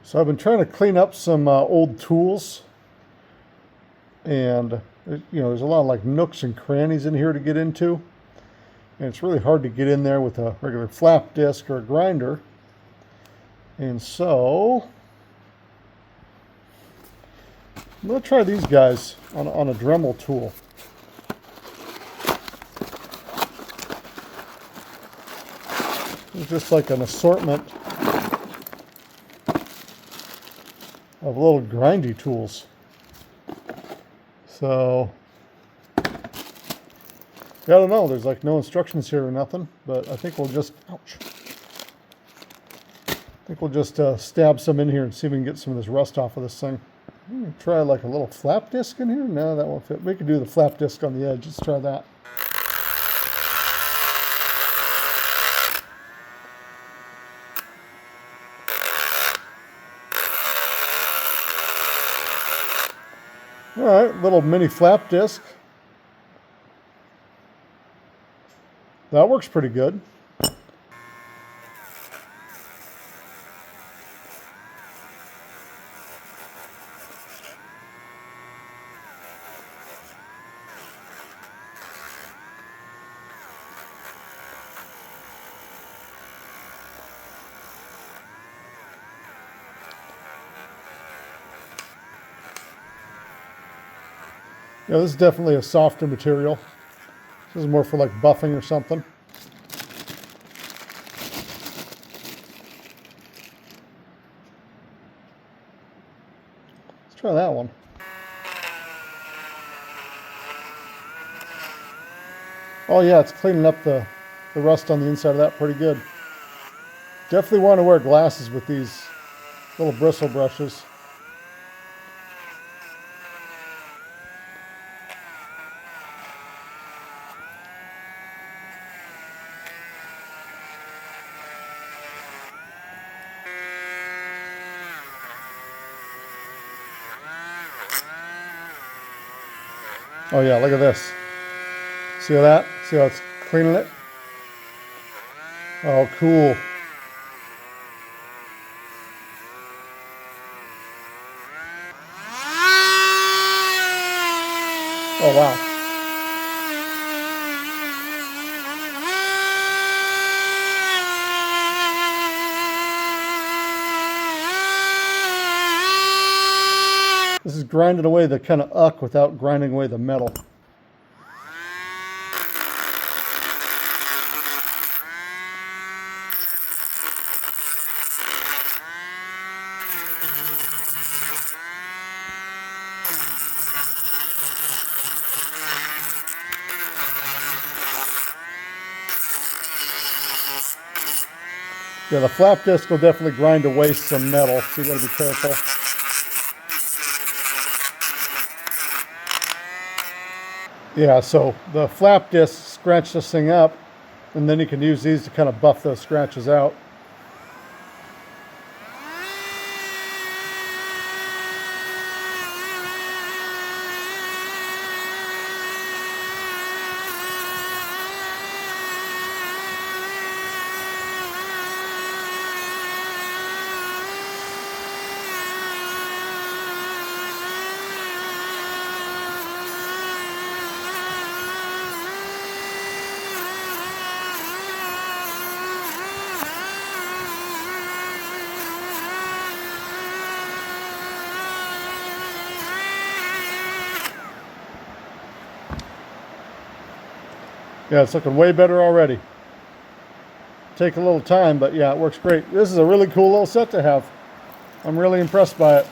So I've been trying to clean up some old tools, and there's a lot of like nooks and crannies in here to get into, and it's really hard to get in there with a regular flap disc or a grinder. And so I'm going to try these guys on a Dremel tool. It's just like an assortment of little grindy tools. So, yeah, I don't know. There's like no instructions here or nothing, but I think we'll just, ouch. I think we'll just stab some in here and see if we can get some of this rust off of this thing. Try like a little flap disc in here. No, that won't fit. We could do the flap disc on the edge. Let's try that. All right, little mini flap disc. That works pretty good. Yeah, this is definitely a softer material. This is more for like buffing or something. Let's try that one. Oh yeah, it's cleaning up the rust on the inside of that pretty good. Definitely want to wear glasses with these little bristle brushes. Oh yeah, look at this. See that? See how it's cleaning it? Oh, cool. Oh, wow. This is grinding away the kind of uck without grinding away the metal. Yeah, the flap disc will definitely grind away some metal, so you gotta be careful. Yeah, so the flap disc scratch this thing up, and then you can use these to kind of buff those scratches out. Yeah, it's looking way better already. Take a little time, but yeah, it works great. This is a really cool little set to have. I'm really impressed by it.